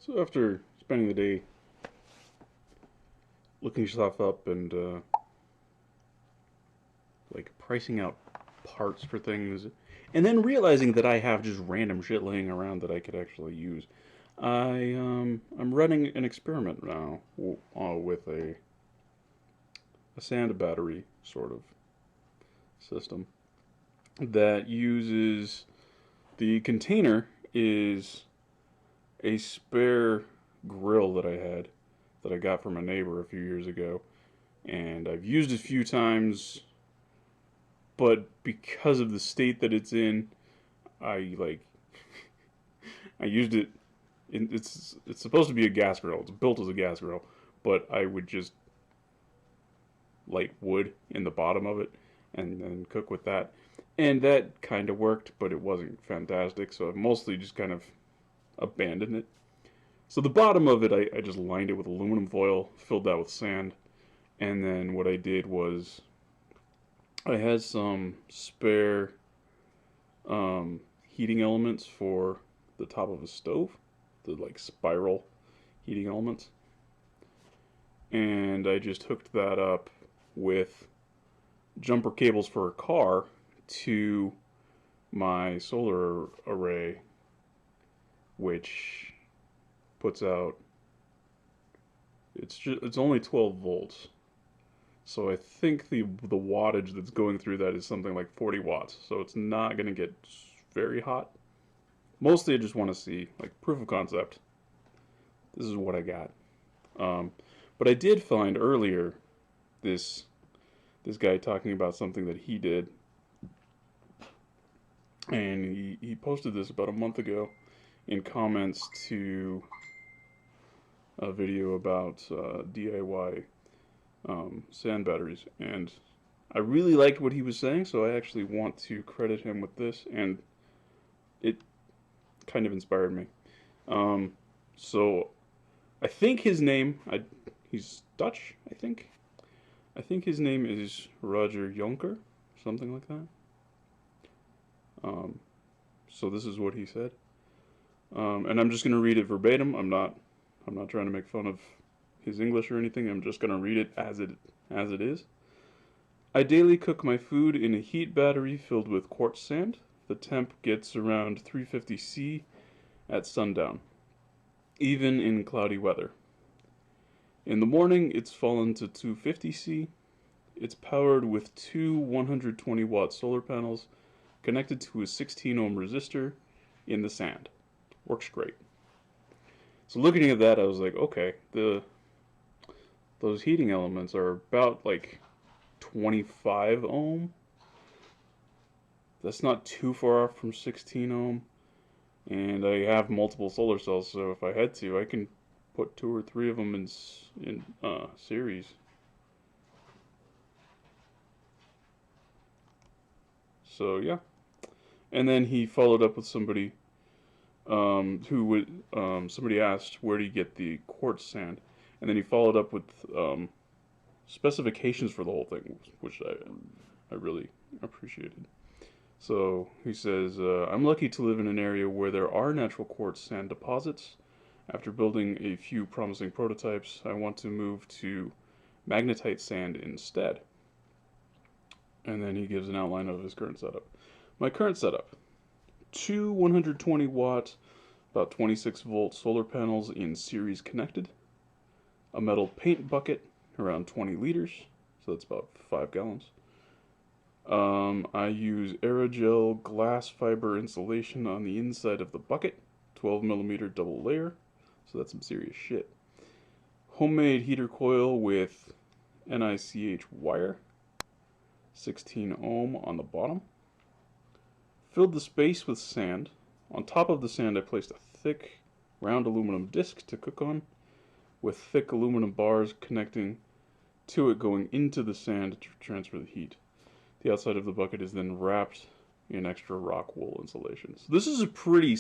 So after spending the day looking stuff up and like pricing out parts for things, and then realizing that I have just random shit laying around that I could actually use, I'm running an experiment now with a sand battery sort of system that uses the container is a spare grill that I had that I got from a neighbor a few years ago, and I've used it a few times, but because of the state that it's in, I like I used it. It's supposed to be a gas grill. It's built as a gas grill, but I would just light wood in the bottom of it and then cook with that, and that kind of worked, but it wasn't fantastic. So I've mostly just kind of abandoned it. So the bottom of it, I just lined it with aluminum foil, filled that with sand, and then what I did was I had some spare heating elements for the top of a stove, the like spiral heating elements, and I just hooked that up with jumper cables for a car to my solar array, which puts out it's only 12 volts. So I think the wattage that's going through that is something like 40 watts. So it's not going to get very hot. Mostly I just want to see like proof of concept. This is what I got. But I did find earlier this this guy talking about something that he did, and he posted this about a month ago in comments to a video about DIY sand batteries, and I really liked what he was saying, so I actually want to credit him with this, and it kind of inspired me. So I think his name, he's Dutch, I think. I think his name is Roger Jonker, something like that. So this is what he said, and I'm just gonna read it verbatim. I'm not trying to make fun of his English or anything. I'm just gonna read it as it is. I daily cook my food in a heat battery filled with quartz sand. The temp gets around 350 C at sundown, even in cloudy weather. In the morning, it's fallen to 250 C. It's powered with two 120-watt solar panels connected to a 16 ohm resistor in the sand. Works great. So looking at that, I was like, okay, those heating elements are about like 25 ohm. That's not too far off from 16 ohm. And I have multiple solar cells, so if I had to, I can put two or three of them in series. So yeah, and then he followed up with somebody who would somebody asked where do you get the quartz sand, and then he followed up with specifications for the whole thing, which I really appreciated. So he says, I'm lucky to live in an area where there are natural quartz sand deposits. After building a few promising prototypes, I want to move to magnetite sand instead. And then he gives an outline of his current setup. My current setup: two 120-watt, about 26-volt solar panels in series connected, a metal paint bucket, around 20 liters, so that's about 5 gallons. I use aerogel glass fiber insulation on the inside of the bucket, 12mm double layer, so that's some serious shit. Homemade heater coil with NICH wire, 16 ohm on the bottom. Filled the space with sand. On top of the sand I placed a thick round aluminum disc to cook on, with thick aluminum bars connecting to it going into the sand to transfer the heat. The outside of the bucket is then wrapped in extra rock wool insulation. So this is a pretty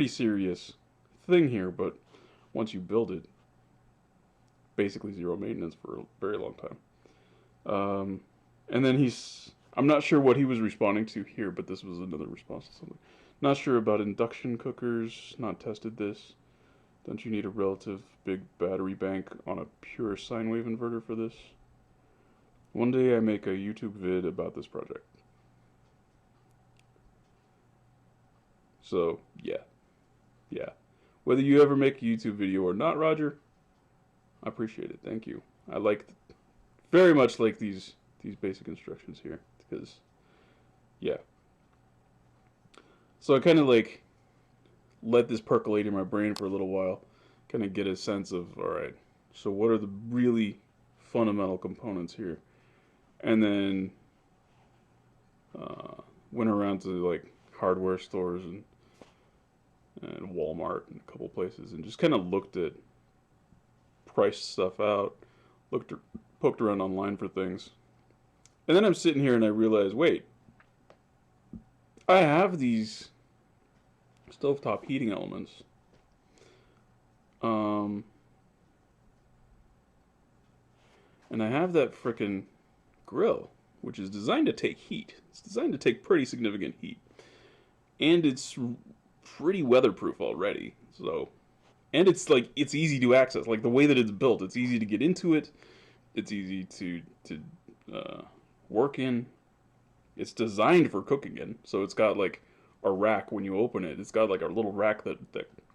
serious thing here, but once you build it, basically zero maintenance for a very long time. And then I'm not sure what he was responding to here, but this was another response to something. Not sure about induction cookers. Not tested this. Don't you need a relative big battery bank on a pure sine wave inverter for this? One day I make a YouTube vid about this project. So, yeah. Yeah. Whether you ever make a YouTube video or not, Roger, I appreciate it. Thank you. I very much like these basic instructions here because, yeah. So I kind of like let this percolate in my brain for a little while, kind of get a sense of, all right, so what are the really fundamental components here? And then went around to like hardware stores and Walmart and a couple places and just kind of looked at, priced stuff out, poked around online for things. And then I'm sitting here and I realize, wait, I have these stovetop heating elements. And I have that frickin' grill, which is designed to take heat. It's designed to take pretty significant heat. And it's pretty weatherproof already. So, and it's easy to access. Like the way that it's built, it's easy to get into it. It's easy to work in. It's designed for cooking in. So it's got like a rack when you open it. It's got like a little rack that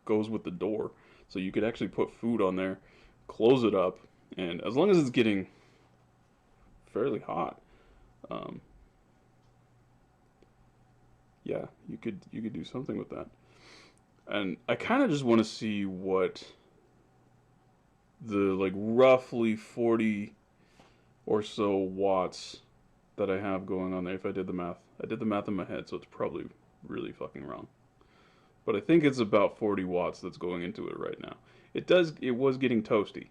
goes with the door. So you could actually put food on there, close it up, and as long as it's getting fairly hot, yeah, you could do something with that. And I kind of just want to see what the like roughly 40 or so watts that I have going on there. If I did the math, I did the math in my head, so it's probably really fucking wrong. But I think it's about 40 watts that's going into it right now. It was getting toasty.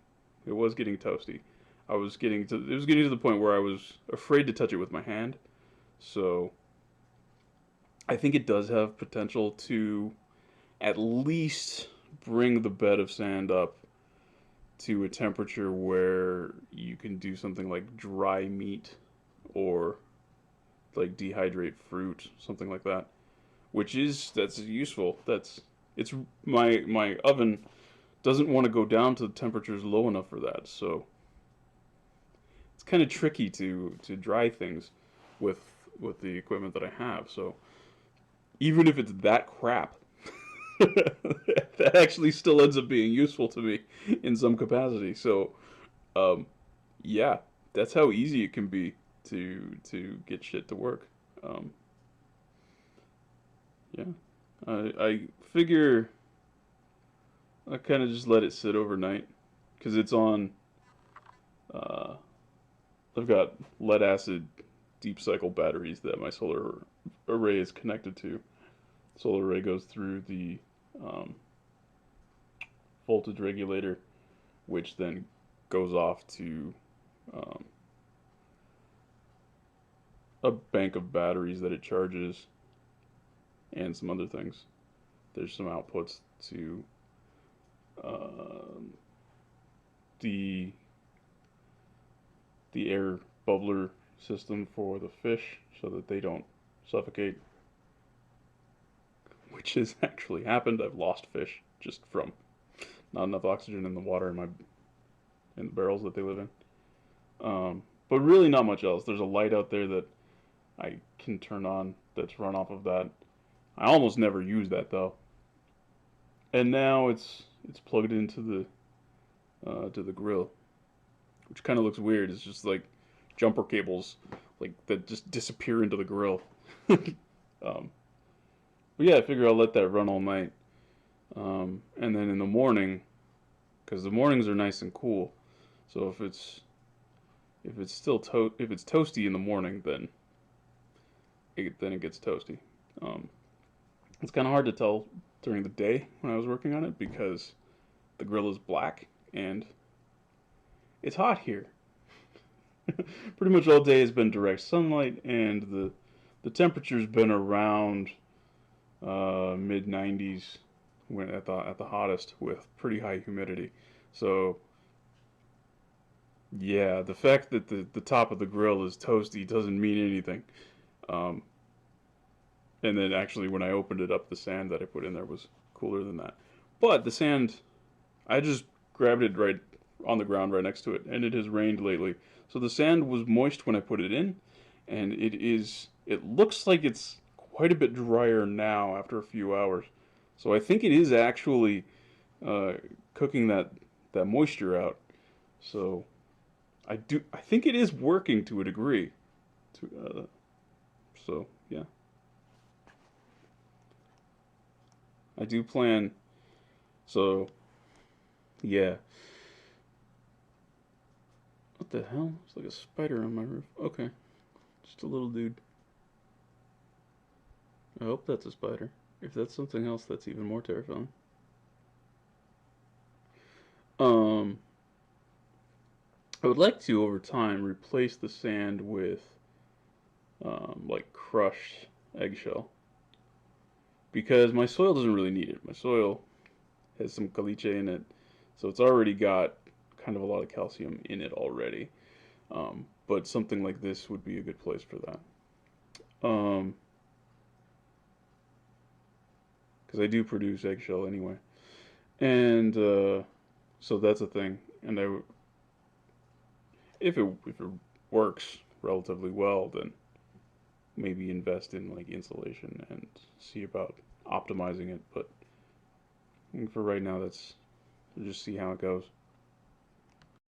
It was getting toasty. It was getting to the point where I was afraid to touch it with my hand. So I think it does have potential to at least bring the bed of sand up to a temperature where you can do something like dry meat or like dehydrate fruit, something like that. That's useful. It's my oven doesn't want to go down to temperatures low enough for that. So it's kind of tricky to dry things with the equipment that I have. So even if it's that crap, that actually still ends up being useful to me in some capacity. So yeah, that's how easy it can be to get shit to work. Yeah, I figure I kind of just let it sit overnight because it's on. Uh, I've got lead acid deep cycle batteries that my solar array is connected to. Solar array goes through the um, voltage regulator, which then goes off to um, a bank of batteries that it charges and some other things. There's some outputs to um, the air bubbler system for the fish so that they don't suffocate, which has actually happened. I've lost fish just from not enough oxygen in the water in the barrels that they live in. But really not much else. There's a light out there that I can turn on that's run off of that. I almost never use that though. And now it's plugged into the to the grill, which kind of looks weird. It's just like jumper cables like that just disappear into the grill. um, but yeah, I figure I'll let that run all night, and then in the morning, because the mornings are nice and cool, so if it's toasty in the morning, then it gets toasty. Um, it's kind of hard to tell during the day when I was working on it because the grill is black and it's hot here. Pretty much all day has been direct sunlight, and the temperature's been around mid 90s when at the hottest with pretty high humidity. So yeah, the fact that the top of the grill is toasty doesn't mean anything. Um, And then actually, when I opened it up, the sand that I put in there was cooler than that. But the sand, I just grabbed it right on the ground right next to it, and it has rained lately. So the sand was moist when I put it in, and it looks like it's quite a bit drier now after a few hours. So I think it is actually uh, cooking that moisture out. So I think it is working to a degree. To, so yeah, I do plan. So yeah, what the hell? It's like a spider on my roof. Okay, just a little dude. I hope that's a spider. If that's something else, that's even more terrifying. Um, I would like to over time replace the sand with like crushed eggshell because my soil doesn't really need it. My soil has some caliche in it, so it's already got kind of a lot of calcium in it already. But something like this would be a good place for that. Um, because I do produce eggshell anyway, and so that's a thing. And if it works relatively well, then maybe invest in like insulation and see about optimizing it. But for right now, that's just see how it goes.